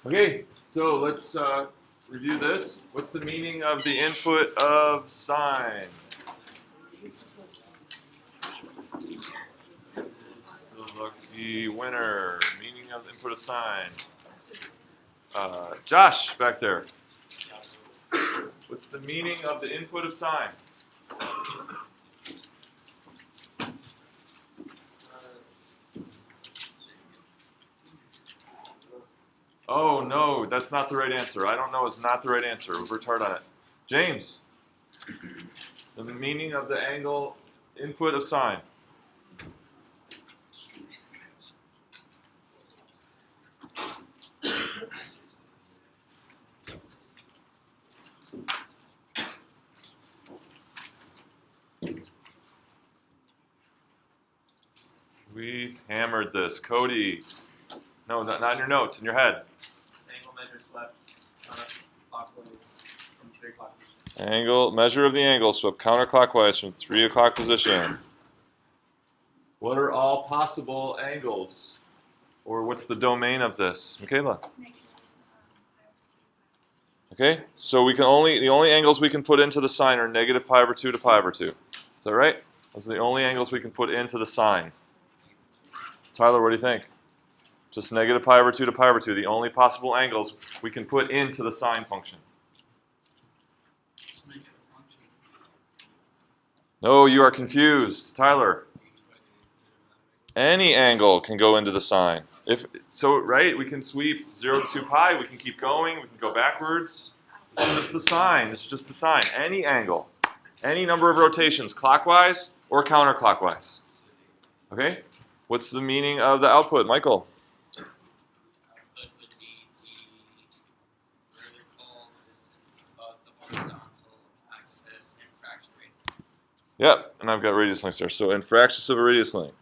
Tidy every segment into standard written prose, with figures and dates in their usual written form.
Okay, so let's review this. What's the meaning of the input of sine? Lucky winner. Meaning of the input of sine. Josh, back there. What's the meaning of the input of sine? Oh, no, that's not the right answer. I don't know. It's not the right answer. We've worked hard on it. James, the meaning of the angle input of sine. We hammered this. Cody. No, not in your notes, in your head. Angle measure swept counterclockwise from 3 o'clock position. Angle, measure of the angle swept counterclockwise from 3 o'clock position. What are all possible angles? Or what's the domain of this? Michaela? Okay, so the only angles we can put into the sine are negative pi over 2 to pi over 2. Is that right? Those are the only angles we can put into the sine. Tyler, what do you think? Just negative pi over 2 to pi over 2, the only possible angles we can put into the sine function. Just make it a function. No, you are confused. Tyler, any angle can go into the sine. Right, we can sweep 0 to 2 pi, we can keep going, we can go backwards. It's just the sine, it's just the sine. Any angle, any number of rotations, clockwise or counterclockwise. Okay? What's the meaning of the output, Michael? Output would be the vertical distance above the horizontal axis and fraction radius. Yep, and I've got radius lengths there. So in fractions of a radius length.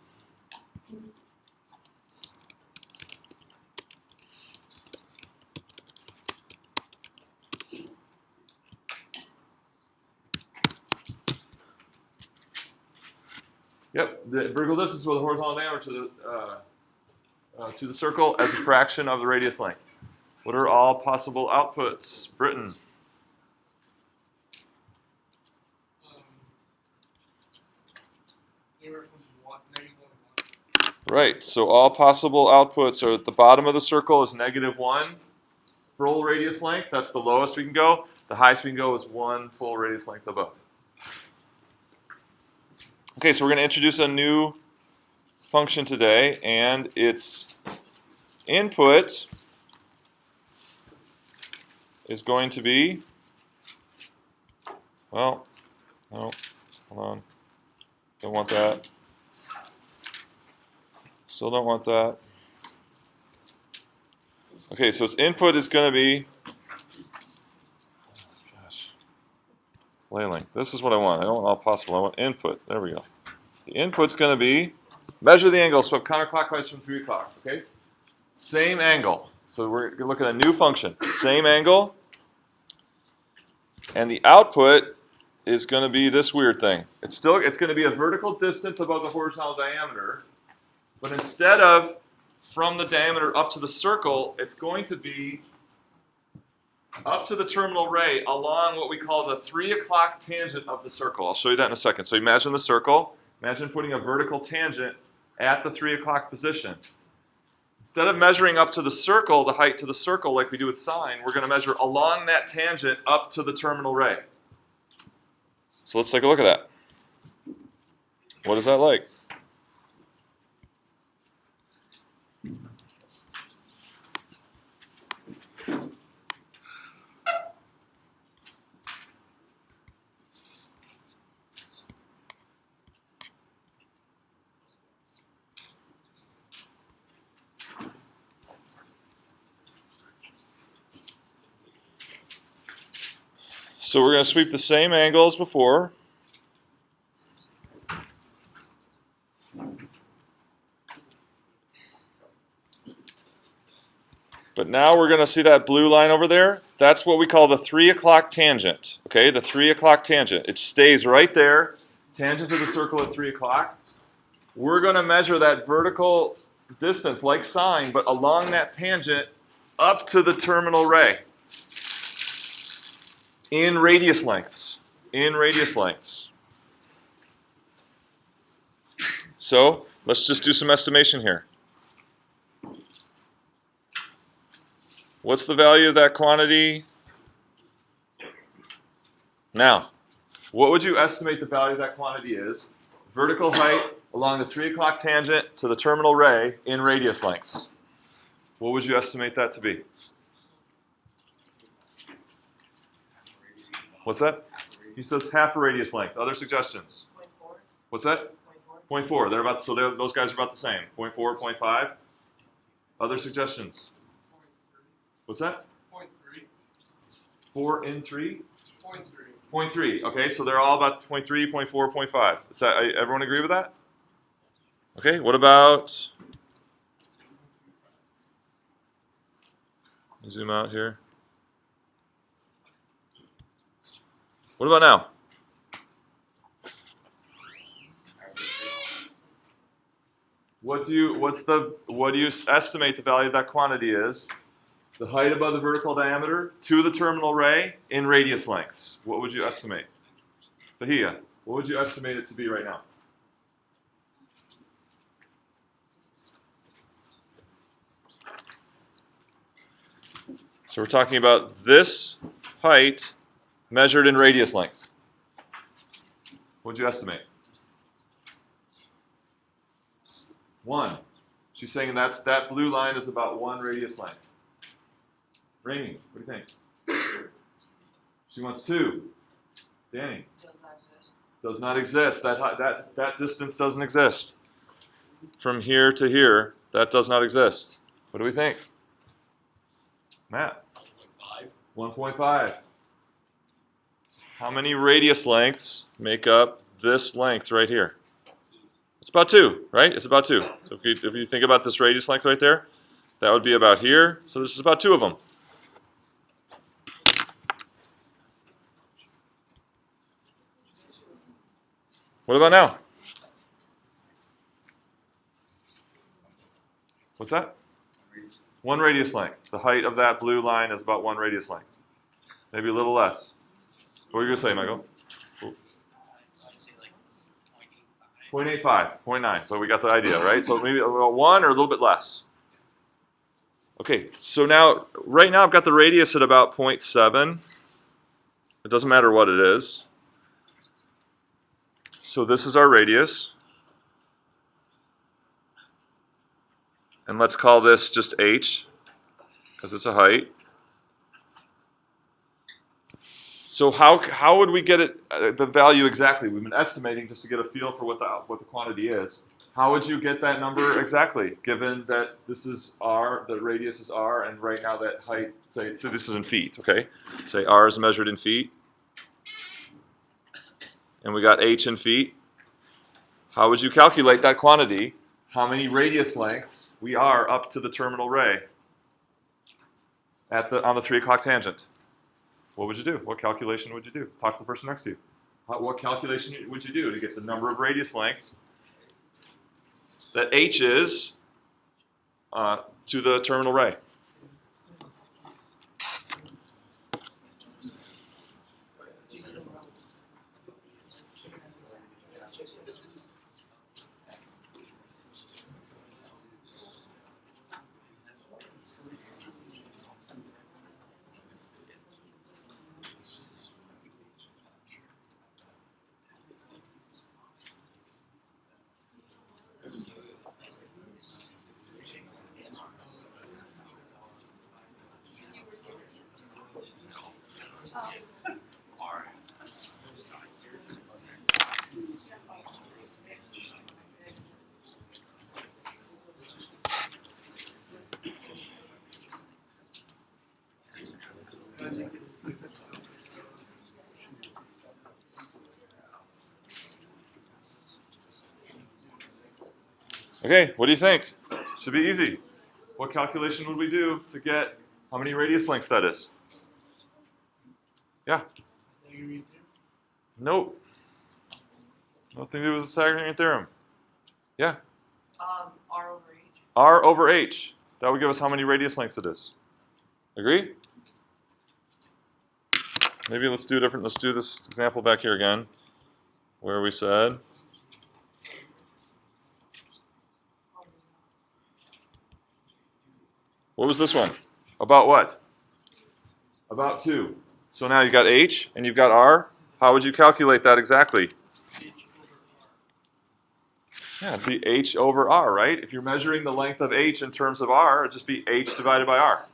Yep, the vertical distance with the horizontal diameter to the circle as a fraction of the radius length. What are all possible outputs? Britton. Anywhere from -1 to 1. Right, so all possible outputs are at the bottom of the circle is -1 full radius length. That's the lowest we can go. The highest we can go is 1 full radius length above. Okay, so we're going to introduce a new function today, and its input is going to be, well, no, hold on, don't want that. Still don't want that. Okay, so its input is going to be, gosh, layering. This is what I want. I don't want all possible. I want input. There we go. The input's going to be measure the angle swept counterclockwise from 3 o'clock. Okay, same angle. So we're going to look at a new function. Same angle, and the output is going to be this weird thing. It's going to be a vertical distance above the horizontal diameter, but instead of from the diameter up to the circle, it's going to be up to the terminal ray along what we call the 3 o'clock tangent of the circle. I'll show you that in a second. So imagine the circle. Imagine putting a vertical tangent at the 3 o'clock position. Instead of measuring up to the circle, the height to the circle like we do with sine, we're going to measure along that tangent up to the terminal ray. So let's take a look at that. What is that like? So we're going to sweep the same angle as before. But now we're going to see that blue line over there. That's what we call the 3 o'clock tangent. Okay, the 3 o'clock tangent. It stays right there, tangent to the circle at 3 o'clock. We're going to measure that vertical distance like sine, but along that tangent up to the terminal ray in radius lengths. In radius lengths. So let's just do some estimation here. What's the value of that quantity? Now, what would you estimate the value of that quantity is? Vertical height along the 3 o'clock tangent to the terminal ray in radius lengths. What would you estimate that to be? What's that? He says half a radius length. Other suggestions? 0.4. What's that? 0.4. 0.4. Those guys are about the same. 0.4, 0.5. Other suggestions? What's that? 0.3. 4 in 3? 0.3. 0.3. Okay, so they're all about 0.3, 0.4, 0.5. Is that, everyone agree with that? Okay, what about... Let me zoom out here. What about now? What do you estimate the value of that quantity is? The height above the vertical diameter to the terminal ray in radius lengths. What would you estimate? Fahia, what would you estimate it to be right now? So we're talking about this height measured in radius length. What would you estimate? 1. She's saying that blue line is about 1 radius length. Rainy, what do you think? She wants 2. Danny? Does not exist. That distance doesn't exist. From here to here, that does not exist. What do we think? Matt? 1.5. How many radius lengths make up this length right here? It's about 2, right? It's about 2. So if you think about this radius length right there, that would be about here. So this is about 2 of them. What about now? What's that? 1 radius length. The height of that blue line is about 1 radius length. Maybe a little less. What are you going to say, Michael? 0.85, 0.9, but we got the idea, right? So maybe about 1 or a little bit less. Okay, so now, right now I've got the radius at about 0.7. It doesn't matter what it is. So this is our radius. And let's call this just h, because it's a height. So how would we get it the value exactly? We've been estimating just to get a feel for what the quantity is. How would you get that number exactly, given that this is r, the radius is r, and right now that height, so this is in feet, okay? Say r is measured in feet, and we got h in feet. How would you calculate that quantity? How many radius lengths we are up to the terminal ray on the 3 o'clock tangent? What would you do? What calculation would you do? Talk to the person next to you. What calculation would you do to get the number of radius lengths that h is to the terminal ray? Okay, what do you think? Should be easy. What calculation would we do to get how many radius lengths that is? Yeah. Nope. Nothing to do with the Pythagorean theorem. Yeah. R over H. R over H. That would give us how many radius lengths it is. Agree? Maybe let's do different. Let's do this example back here again, where we said. What was this one? About what? About 2. So now you've got H and you've got R. How would you calculate that exactly? Yeah, it'd be H over R, right? If you're measuring the length of H in terms of R, it'd just be H divided by R.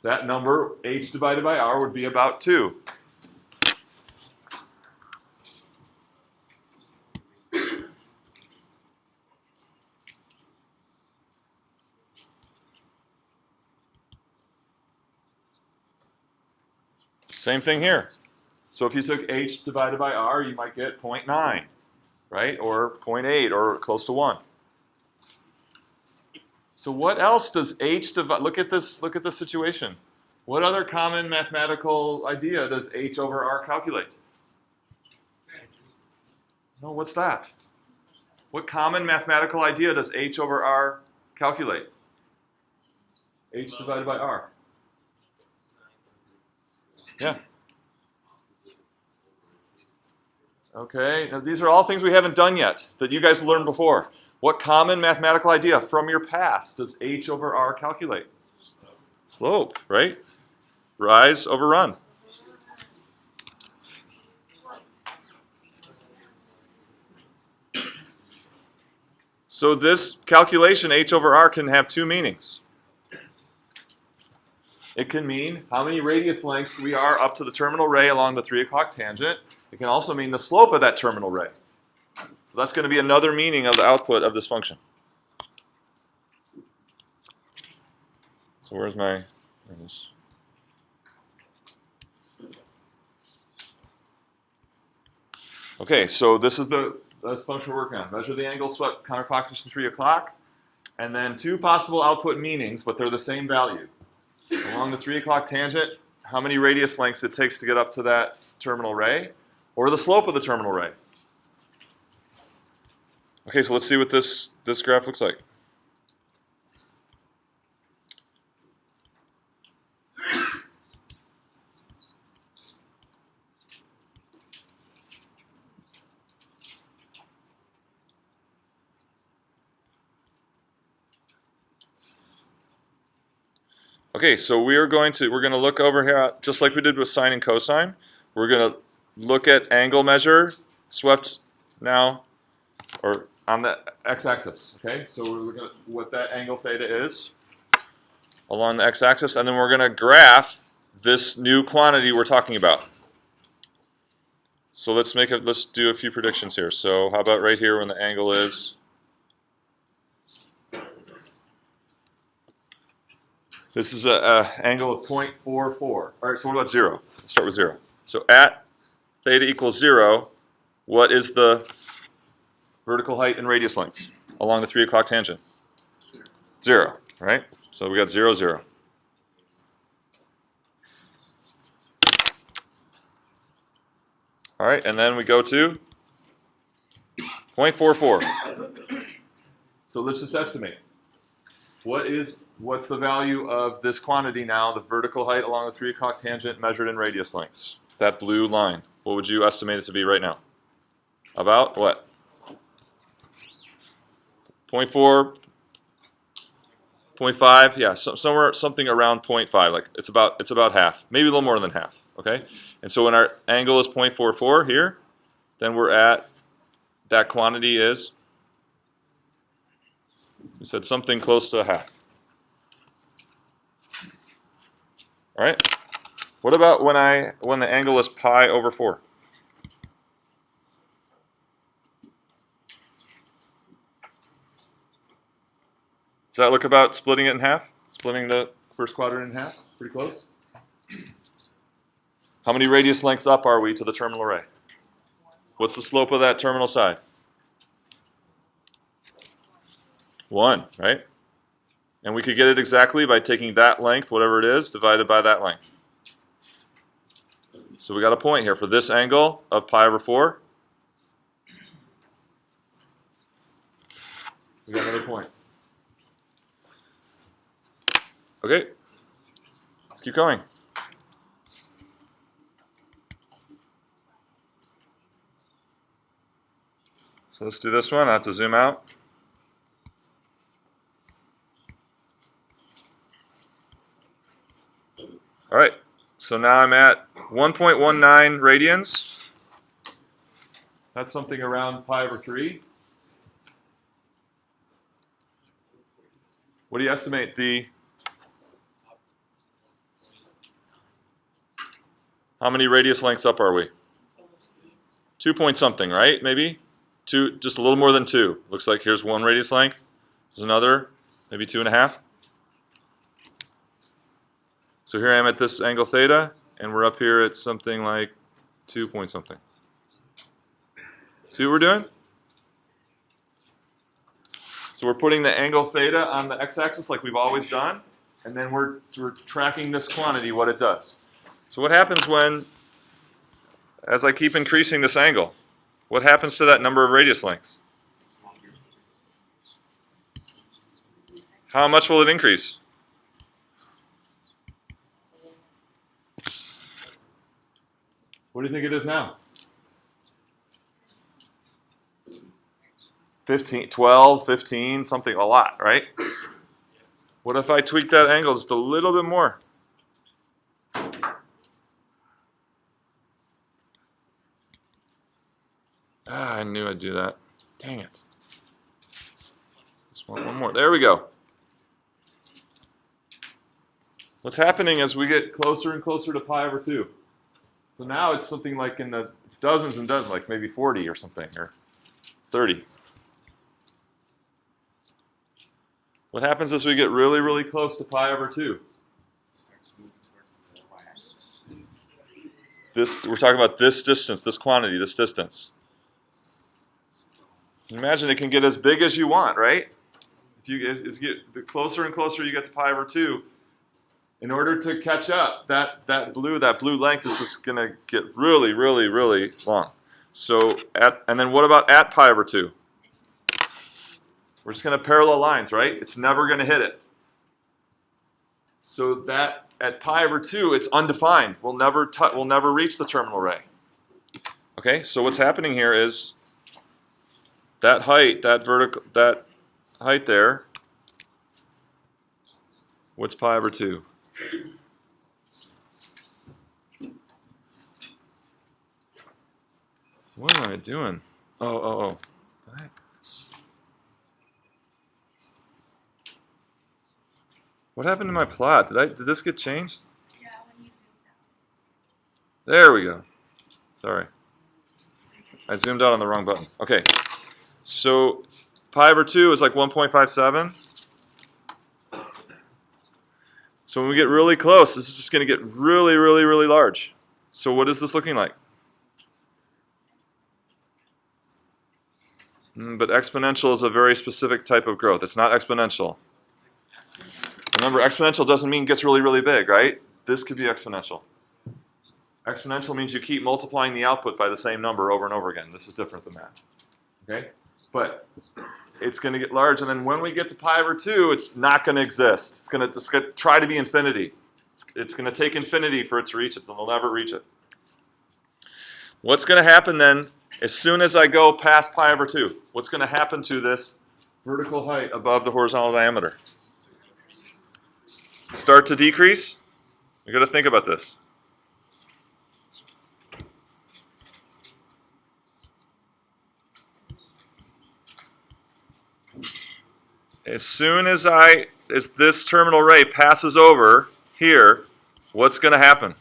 That number, H divided by R, would be about 2. Same thing here. So if you took H divided by R, you might get 0.9, right? Or 0.8, or close to 1. So what else does H divide? Look at this situation. What other common mathematical idea does H over R calculate? No, what's that? What common mathematical idea does H over R calculate? H divided by R. Yeah. Okay, now these are all things we haven't done yet that you guys learned before. What common mathematical idea from your past does H over R calculate? Slope, right? Rise over run. So this calculation, H over R, can have 2 meanings. It can mean how many radius lengths we are up to the terminal ray along the 3 o'clock tangent. It can also mean the slope of that terminal ray. So that's going to be another meaning of the output of this function. So where's my... There it is. Okay, so this is this function we're working on. Measure the angle swept counterclockwise from 3 o'clock. And then 2 possible output meanings, but they're the same value. Along the 3 o'clock tangent, how many radius lengths it takes to get up to that terminal ray, or the slope of the terminal ray. Okay, so let's see what this graph looks like. Okay, so we're going to look over here at, just like we did with sine and cosine. We're going to look at angle measure swept now, or on the x-axis. Okay, so we're looking at what that angle theta is along the x-axis, and then we're going to graph this new quantity we're talking about. So let's do a few predictions here. So how about right here when the angle is? This is an angle of 0.44. All right, so what about 0? Let's start with 0. So at theta equals 0, what is the vertical height and radius length along the 3 o'clock tangent? 0, right? So we got 0, 0. All right, and then we go to 0.44. So let's just estimate. What's the value of this quantity now, the vertical height along the 3 o'clock tangent measured in radius lengths? That blue line. What would you estimate it to be right now? About what? 0.4, 0.5, yeah, something around 0.5. Like it's about half, maybe a little more than half. Okay, and so when our angle is 0.44 here, then we're at that quantity is. We said something close to half. All right. What about when the angle is pi over 4? Does that look about splitting it in half? Splitting the first quadrant in half? Pretty close. How many radius lengths up are we to the terminal ray? What's the slope of that terminal side? 1, right? And we could get it exactly by taking that length, whatever it is, divided by that length. So we got a point here for this angle of pi over 4. We got another point. Okay, let's keep going. So let's do this one. I have to zoom out. All right, so now I'm at 1.19 radians. That's something around pi over 3. What do you estimate how many radius lengths up are we? 2 point something, right? Maybe? 2, just a little more than 2. Looks like here's 1 radius length. There's another, maybe 2.5. So here I am at this angle theta, and we're up here at something like 2 point something. See what we're doing? So we're putting the angle theta on the x-axis like we've always done, and then we're tracking this quantity, what it does. So what happens when, as I keep increasing this angle, what happens to that number of radius lengths? How much will it increase? What do you think it is now? 15, 12, 15, something, a lot, right? What if I tweak that angle just a little bit more? I knew I'd do that. Dang it. Just want one more. There we go. What's happening as we get closer and closer to pi over 2? So now it's something like it's dozens and dozens, like maybe 40 or something, or 30. What happens as we get really, really close to pi over 2? We're talking about this distance, this quantity, this distance. Imagine it can get as big as you want, right? The closer and closer you get to pi over 2, in order to catch up, that blue length is just going to get really, really, really long. So and then what about at pi over 2? We're just going to parallel lines, right? It's never going to hit it. So that at pi over 2, it's undefined. We'll never reach the terminal ray. Okay, so what's happening here is that height, that height there. What's pi over 2? What am I doing? Oh. Did I? What happened to my plot? Did this get changed? Yeah, when you zoomed out. There we go. Sorry. I zoomed out on the wrong button. Okay. So pi over 2 is like 1.57. So when we get really close, this is just going to get really, really, really large. So what is this looking like? But exponential is a very specific type of growth. It's not exponential. Remember, exponential doesn't mean it gets really, really big, right? This could be exponential. Exponential means you keep multiplying the output by the same number over and over again. This is different than that. Okay? But it's going to get large, and then when we get to pi over 2, it's not going to exist. It's going to try to be infinity. It's going to take infinity for it to reach it. It'll never reach it. What's going to happen then, as soon as I go past pi over 2? What's going to happen to this vertical height above the horizontal diameter? Start to decrease? You've got to think about this. As soon as this terminal ray passes over here, what's going to happen?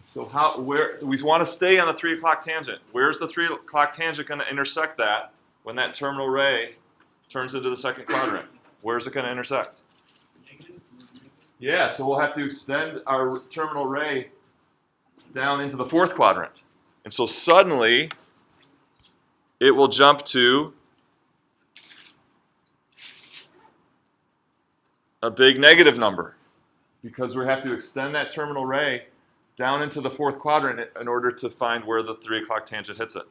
So we want to stay on the 3 o'clock tangent. Where's the 3 o'clock tangent going to intersect that when that terminal ray turns into the second quadrant? Where's it going to intersect? Yeah, so we'll have to extend our terminal ray down into the 4th quadrant. And so suddenly, it will jump to a big negative number because we have to extend that terminal ray down into the fourth quadrant in order to find where the 3 o'clock tangent hits it.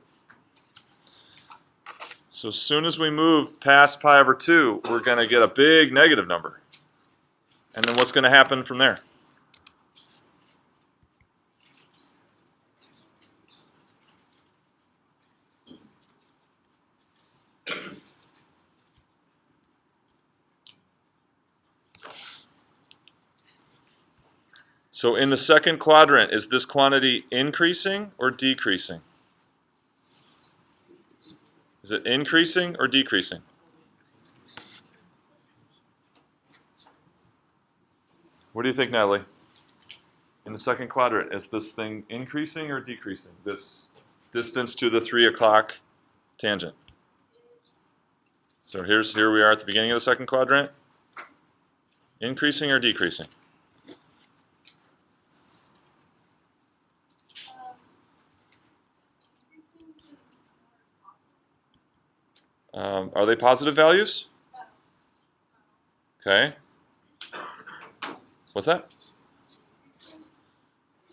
So as soon as we move past pi over 2, we're going to get a big negative number. And then what's going to happen from there? So in the second quadrant, is this quantity increasing or decreasing? Is it increasing or decreasing? What do you think, Natalie? In the second quadrant, is this thing increasing or decreasing? This distance to the 3 o'clock tangent. So here we are at the beginning of the second quadrant. Increasing or decreasing? Are they positive values? Okay. What's that?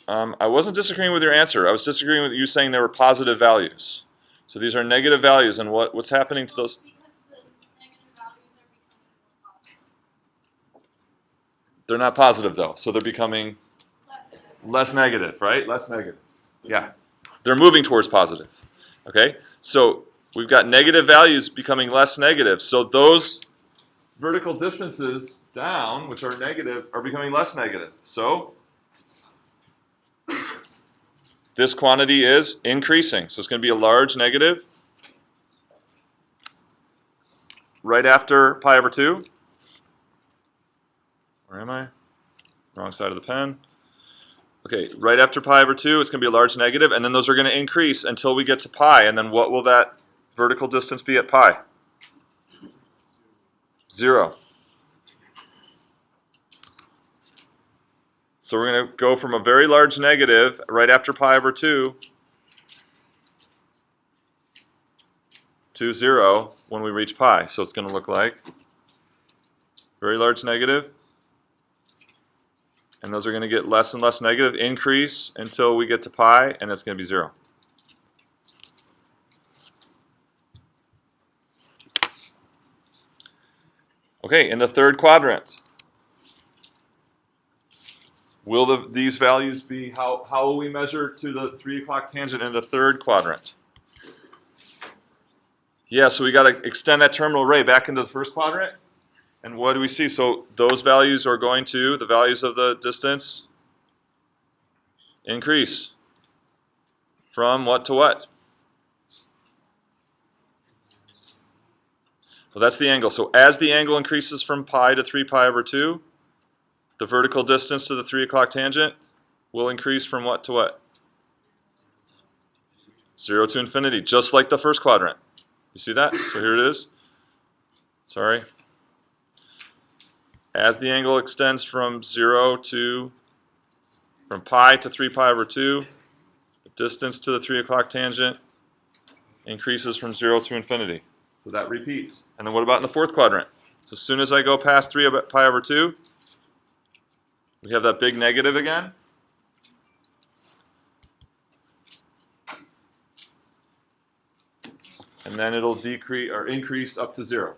I wasn't disagreeing with your answer. I was disagreeing with you saying they were positive values. So these are negative values, and what's happening to those? They're not positive, though, so they're becoming less negative, right? Less negative. Yeah. They're moving towards positive. Okay? So we've got negative values becoming less negative. So those vertical distances down, which are negative, are becoming less negative. So this quantity is increasing. So it's going to be a large negative right after pi over 2. Where am I? Wrong side of the pen. Okay, right after pi over 2, it's going to be a large negative, and then those are going to increase until we get to pi. And then what will that vertical distance be at pi? 0. So we're going to go from a very large negative right after pi over 2 to 0 when we reach pi. So it's going to look like very large negative. And those are going to get less and less negative, increase until we get to pi, and it's going to be 0. Okay, in the third quadrant, will these values be, how will we measure to the 3 o'clock tangent in the third quadrant? Yeah, so we got to extend that terminal ray back into the first quadrant. And what do we see? So those values are going to, the values of the distance, increase. From what to what? Well, that's the angle. So as the angle increases from pi to 3 pi over 2, the vertical distance to the 3 o'clock tangent will increase from what to what? 0 to infinity, just like the first quadrant. You see that? So here it is. Sorry. As the angle extends from pi to 3 pi over 2, the distance to the 3 o'clock tangent increases from 0 to infinity. So that repeats. And then what about in the fourth quadrant? So as soon as I go past 3 pi over 2, we have that big negative again. And then it'll decrease or increase up to 0.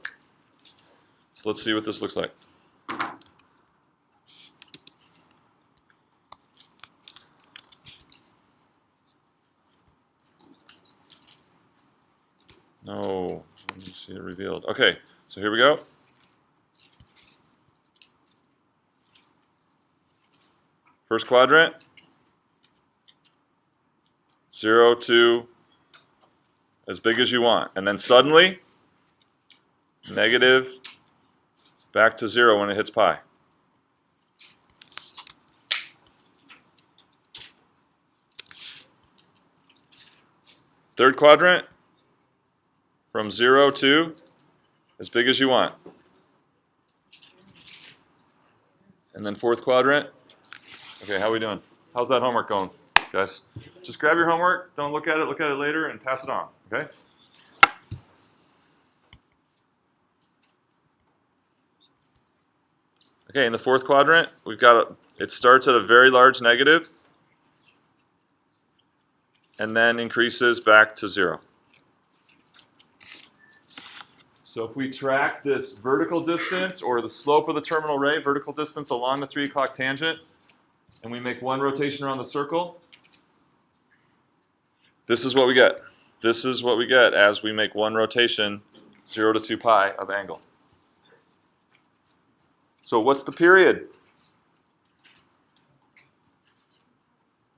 So let's see what this looks like. No, let me see it revealed. Okay, so here we go. First quadrant, 0 to as big as you want. And then suddenly, negative back to 0 when it hits pi. Third quadrant, from 0 to as big as you want. And then fourth quadrant. Okay, how are we doing? How's that homework going, guys? Just grab your homework, don't look at it later, and pass it on, okay? Okay, in the fourth quadrant, we've got it starts at a very large negative and then increases back to 0. So if we track this vertical distance or the slope of the terminal ray, vertical distance along the 3 o'clock tangent, and we make one rotation around the circle, this is what we get. This is what we get as we make one rotation, 0 to 2 pi of angle. So what's the period?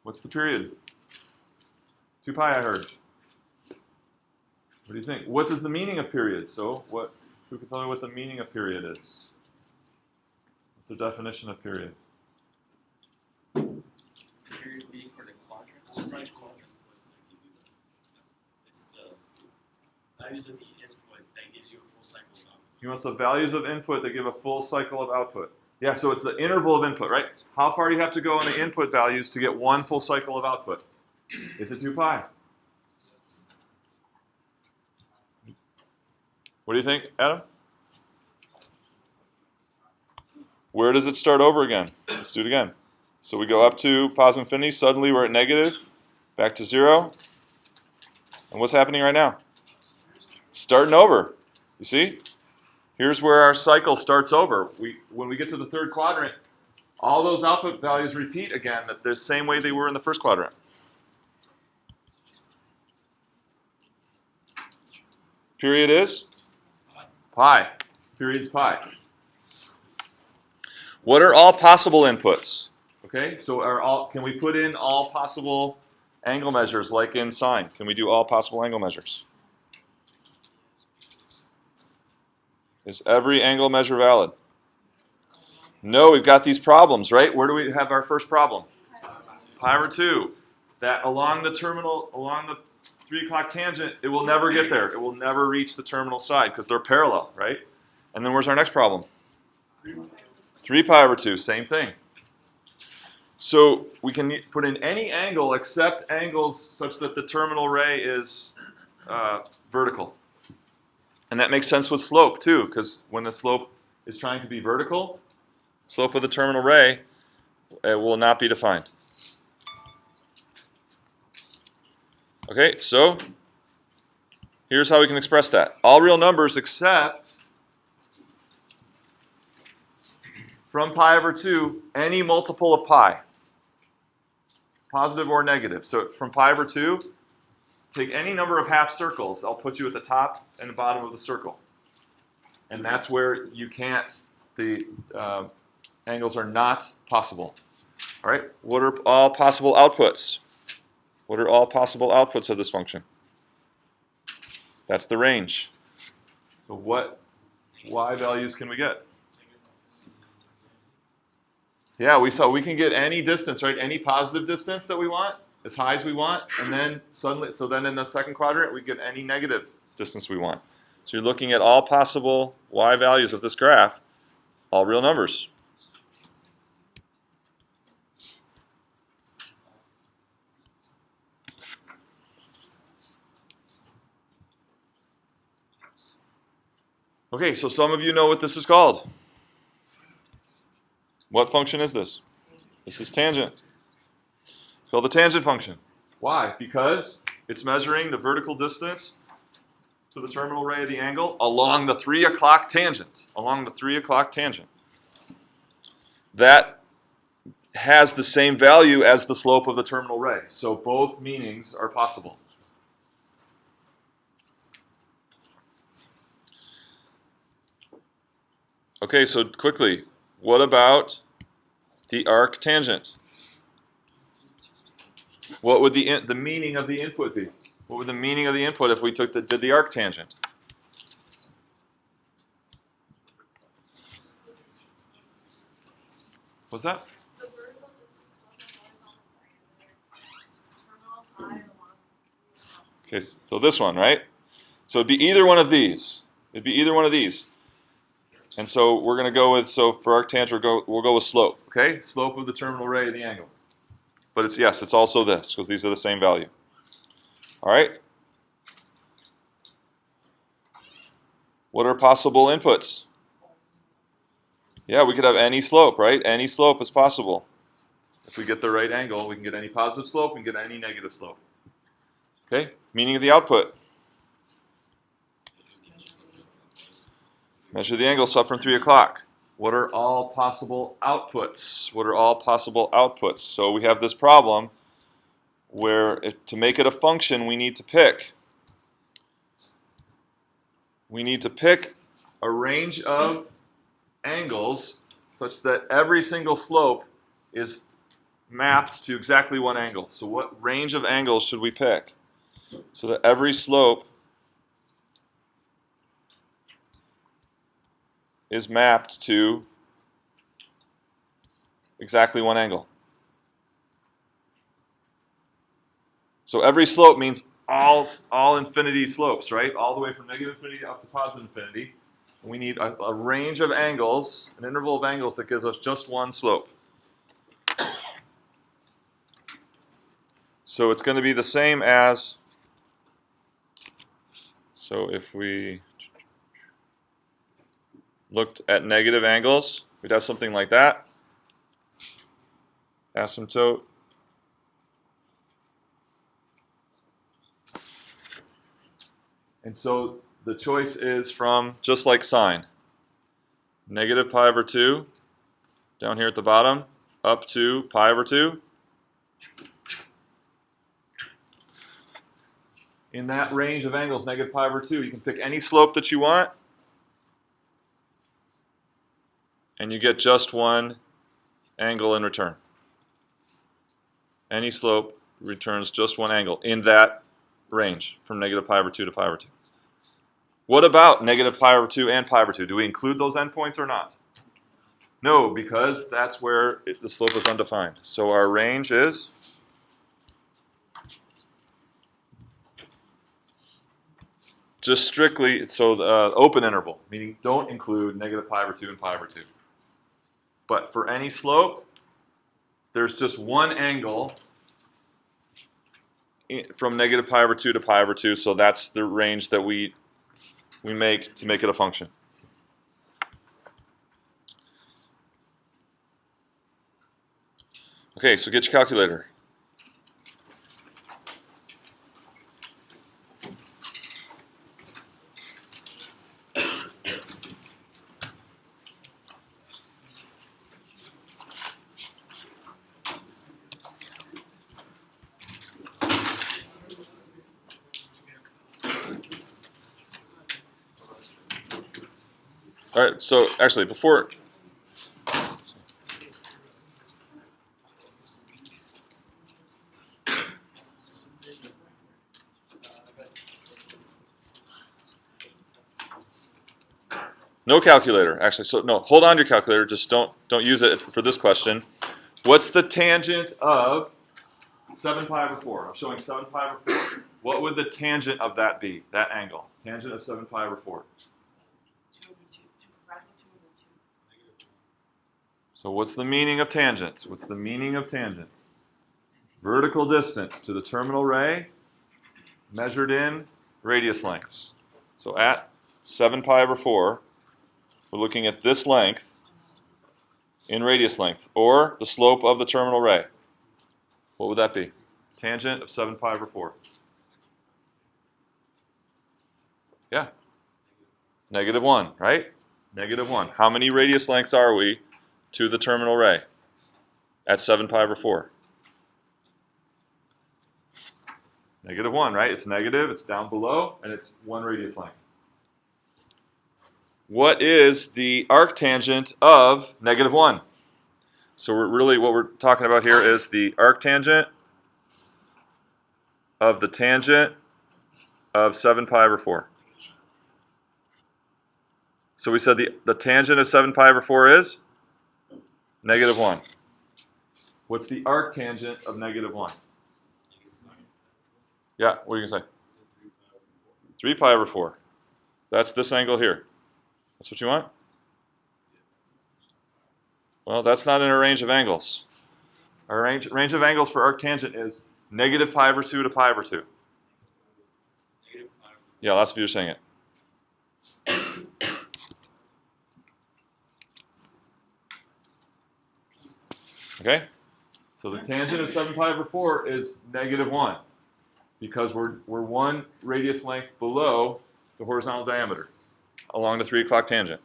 What's the period? 2 pi, I heard. What do you think? What is the meaning of period? So who can tell me what the meaning of period is? What's the definition of period? Period B for the quadrant. Right quadrant. It's the values of the input that gives you a full cycle of output. He wants the values of input that give a full cycle of output. Yeah, so it's the interval of input, right? How far do you have to go on the input values to get one full cycle of output? Is it 2 pi? What do you think, Adam? Where does it start over again? Let's do it again. So we go up to positive infinity. Suddenly we're at negative. Back to 0. And what's happening right now? It's starting over. You see? Here's where our cycle starts over. When we get to the third quadrant, all those output values repeat again the same way they were in the first quadrant. Period is? Pi. Period's pi. What are all possible inputs? Okay, so can we put in all possible angle measures like in sine? Can we do all possible angle measures? Is every angle measure valid? No, we've got these problems, right? Where do we have our first problem? Pi over 2. That along the 3 o'clock tangent, it will never get there. It will never reach the terminal side because they're parallel, right? And then where's our next problem? 3 pi over 2, same thing. So we can put in any angle except angles such that the terminal ray is vertical. And that makes sense with slope too, because when the slope is trying to be vertical, slope of the terminal ray will not be defined. Okay, so here's how we can express that. All real numbers except from pi over 2, any multiple of pi, positive or negative. So from pi over 2, take any number of half circles. I'll put you at the top and the bottom of the circle. And that's where you can't, the angles are not possible. All right, what are all possible outputs? What are all possible outputs of this function? That's the range. So what y values can we get? Yeah, we saw we can get any distance, right? Any positive distance that we want, as high as we want, and then suddenly, so then in the second quadrant, we get any negative distance we want. So you're looking at all possible y values of this graph, all real numbers. Okay, so some of you know what this is called. What function is this? This is tangent. It's called the tangent function. Why? Because it's measuring the vertical distance to the terminal ray of the angle along the 3 o'clock tangent. Along the 3 o'clock tangent. That has the same value as the slope of the terminal ray. So both meanings are possible. Okay, so quickly, what about the arc tangent? What would the meaning of the input be? What would the meaning of the input if we did the arc tangent? What's that? The vertical distance on the horizontal diameter, terminal side along. Okay, so this one, right? So it'd be either one of these. It'd be either one of these. And so we're going to go with, so for arc tangent, we'll go with slope, okay? Slope of the terminal ray of the angle. But it's also this, because these are the same value. All right? What are possible inputs? Yeah, we could have any slope, right? Any slope is possible. If we get the right angle, we can get any positive slope and get any negative slope. Okay, meaning of the output. Measure the angle up from 3 o'clock. What are all possible outputs? What are all possible outputs? So we have this problem where to make it a function, we need to pick. We need to pick a range of angles such that every single slope is mapped to exactly one angle. So what range of angles should we pick so that every slope is mapped to exactly one angle? So every slope means all infinity slopes, right? All the way from negative infinity up to positive infinity. We need a range of angles, an interval of angles that gives us just one slope. So it's going to be the same as, so if we looked at negative angles, we'd have something like that. Asymptote. And so the choice is from, just like sine, negative pi over 2, down here at the bottom, up to pi over 2. In that range of angles, negative pi over 2, you can pick any slope that you want, and you get just one angle in return. Any slope returns just one angle in that range, from negative pi over 2 to pi over 2. What about negative pi over 2 and pi over 2? Do we include those endpoints or not? No, because that's where the slope is undefined. So our range is just strictly, so the open interval, meaning don't include negative pi over 2 and pi over 2. But for any slope, there's just one angle from negative pi over 2 to pi over 2, so that's the range that we make to make it a function. Okay, so get your calculator. All right, so actually before, no calculator, actually, so no, hold on to your calculator, just don't use it for this question. What's the tangent of 7 pi over 4? I'm showing 7 pi over 4. What would the tangent of that be, that angle? Tangent of 7 pi over 4. So what's the meaning of tangents? What's the meaning of tangents? Vertical distance to the terminal ray measured in radius lengths. So at 7 pi over 4, we're looking at this length in radius length, or the slope of the terminal ray. What would that be? Tangent of 7 pi over 4. Yeah. Negative 1, right? Negative 1. How many radius lengths are we to the terminal ray at 7 pi over 4? Negative 1, right? It's negative, it's down below, and it's 1 radius length. What is the arctangent of negative 1? So what we're talking about here is the arctangent of the tangent of 7 pi over 4. So we said the tangent of 7 pi over 4 is negative 1. What's the arctangent of negative 1? Yeah, what are you going to say? 3 pi over 4. That's this angle here. That's what you want? Well, that's not in a range of angles. Our range of angles for arctangent is negative pi over 2 to pi over 2. Yeah, lots of you are saying it. Okay? So the tangent of 7 pi over 4 is -1 because we're 1 radius length below the horizontal diameter along the 3 o'clock tangent.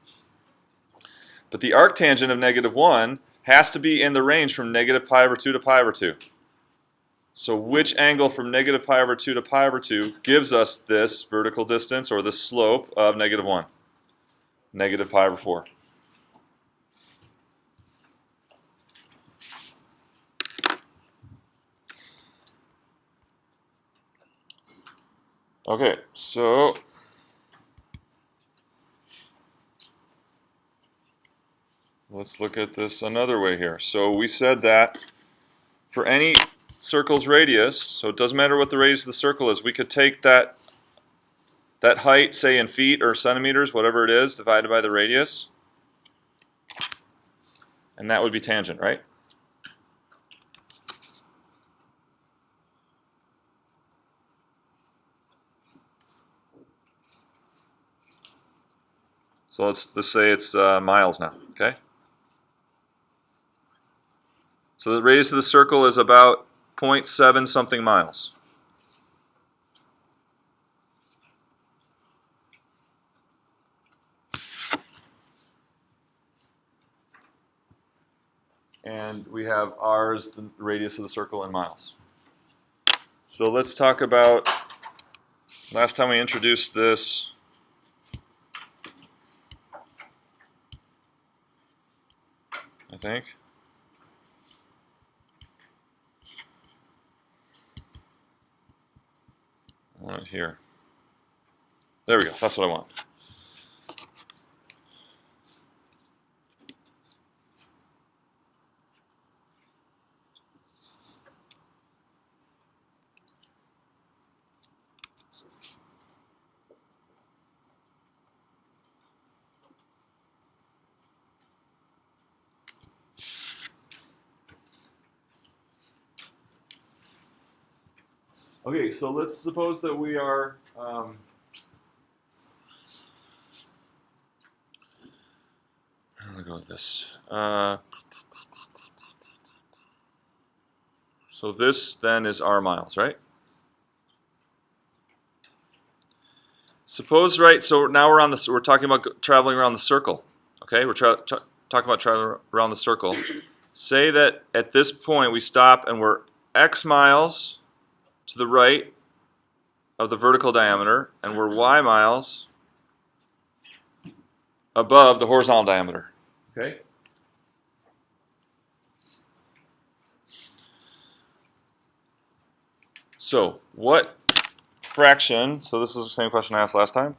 But the arctangent of -1 has to be in the range from -pi over 2 to pi over 2. So which angle from -pi over 2 to pi over 2 gives us this vertical distance or the slope of -1? -pi over 4. Okay, so let's look at this another way here. So we said that for any circle's radius, so it doesn't matter what the radius of the circle is, we could take that height, say in feet or centimeters, whatever it is, divided by the radius, and that would be tangent, right? So let's say it's miles now, okay? So the radius of the circle is about 0.7 something miles. And we have r as the radius of the circle in miles. So let's talk about, last time we introduced this, I think. I want it here. There we go, that's what I want. Okay, so let's suppose that we are how do I go with this? So this then is r miles, right? Suppose, right? So now we're talking about traveling around the circle. Okay, we're talking about traveling around the circle. Say that at this point we stop and we're x miles to the right of the vertical diameter, and we're y miles above the horizontal diameter. Okay? So what fraction, so this is the same question I asked last time.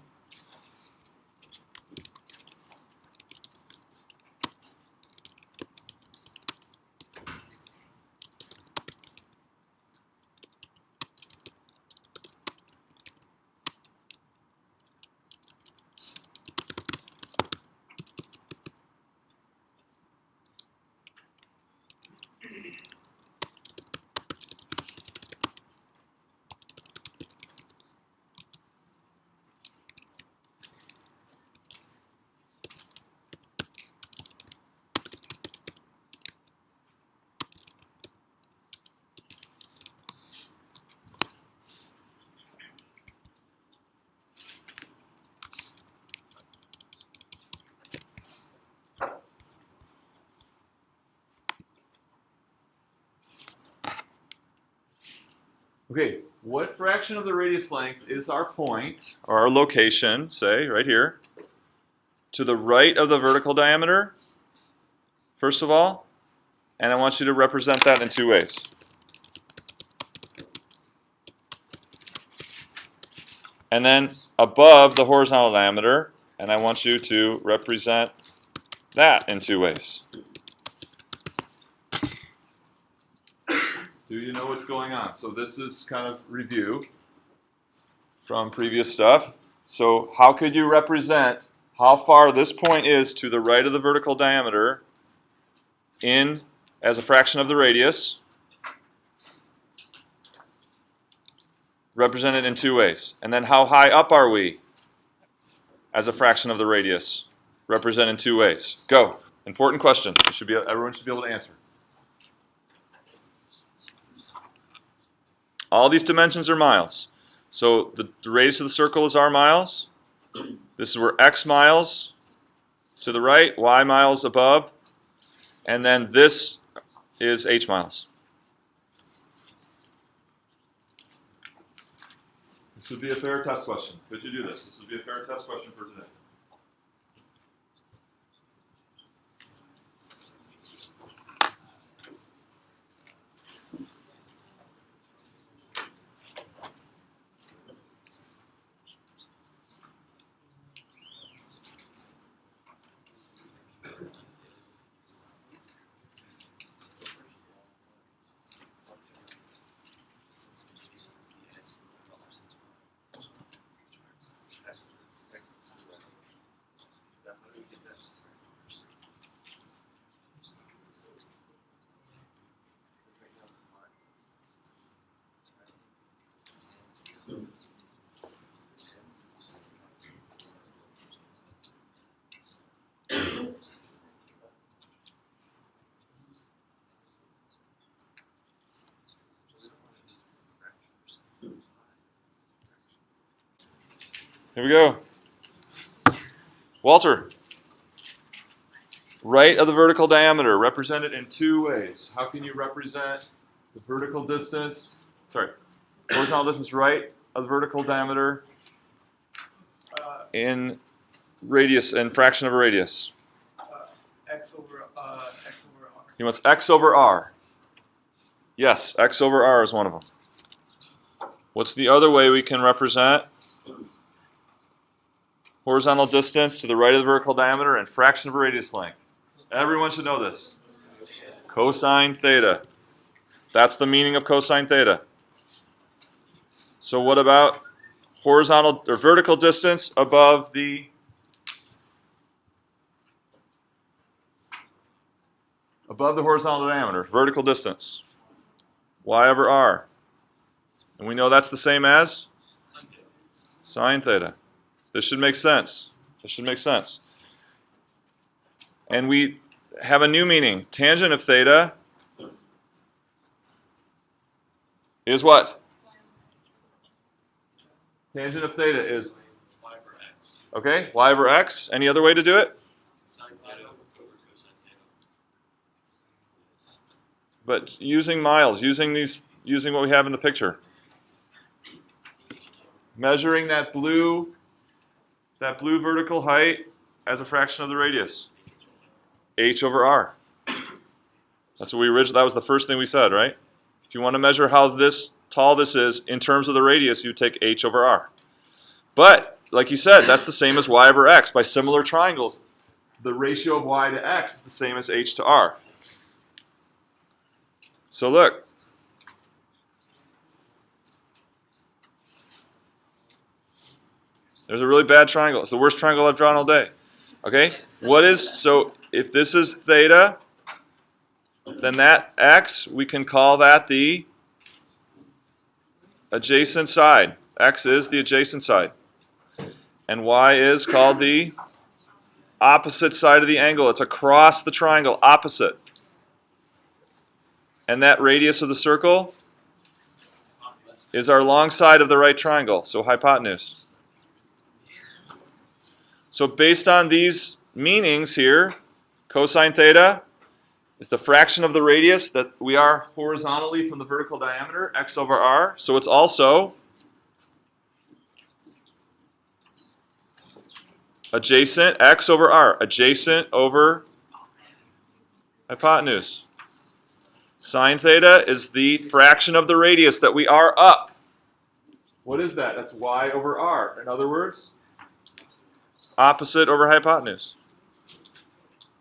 Okay, what fraction of the radius length is our point, or our location, say, right here, to the right of the vertical diameter, first of all, and I want you to represent that in 2 ways. And then above the horizontal diameter, and I want you to represent that in 2 ways. Do you know what's going on? So this is kind of review from previous stuff. So how could you represent how far this point is to the right of the vertical diameter in as a fraction of the radius? Represented in 2 ways. And then how high up are we as a fraction of the radius? Represented in 2 ways. Go. Important question. Everyone should be able to answer. All these dimensions are miles. So the radius of the circle is r miles. This is where x miles to the right, y miles above, and then this is h miles. This would be a fair test question. Could you do this? This would be a fair test question for today. Here we go. Walter, right of the vertical diameter, represented in two ways. How can you represent the vertical distance, horizontal distance right of the vertical diameter in radius, in fraction of a radius? X over R. He wants x over r. Yes, x over r is one of them. What's the other way we can represent horizontal distance to the right of the vertical diameter and fraction of a radius length? Everyone should know this. Cosine theta. That's the meaning of cosine theta. So what about horizontal or vertical distance above the horizontal diameter? Vertical distance. Y over r. And we know that's the same as sine theta. This should make sense. This should make sense. And we have a new meaning. Tangent of theta is what? Tangent of theta is, Y over X. okay, y over x. Any other way to do it? Sine theta over cosine theta. But using miles, using what we have in the picture. Measuring that blue vertical height as a fraction of the radius. H over r. That's what that was the first thing we said, right? If you want to measure how tall this is in terms of the radius, you take h over r. But, like you said, that's the same as y over x. By similar triangles, the ratio of y to x is the same as h to r. So look. There's a really bad triangle. It's the worst triangle I've drawn all day. Okay? So if this is theta, then that x, we can call that the adjacent side. X is the adjacent side. And y is called the opposite side of the angle. It's across the triangle, opposite. And that radius of the circle is our long side of the right triangle, so hypotenuse. So based on these meanings here, cosine theta is the fraction of the radius that we are horizontally from the vertical diameter, x over r. So it's also adjacent, x over r, adjacent over hypotenuse. Sine theta is the fraction of the radius that we are up. What is that? That's y over r. In other words, opposite over hypotenuse.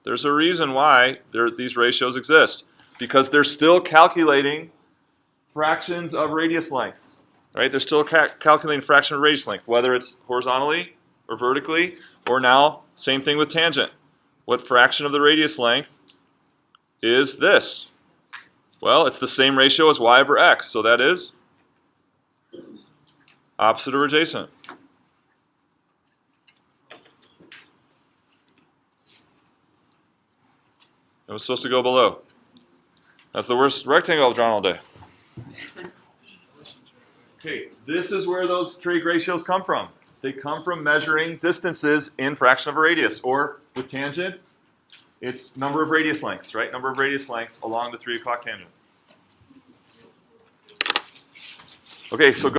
There's a reason why these ratios exist. Because they're still calculating fractions of radius length. Right? They're still calculating fraction of radius length, whether it's horizontally or vertically, or now, same thing with tangent. What fraction of the radius length is this? Well, it's the same ratio as y over x, so that is opposite or adjacent. It was supposed to go below. That's the worst rectangle I've drawn all day. Okay, this is where those trig ratios come from. They come from measuring distances in fraction of a radius, or with tangent, it's number of radius lengths, right? Number of radius lengths along the 3 o'clock tangent. Okay, so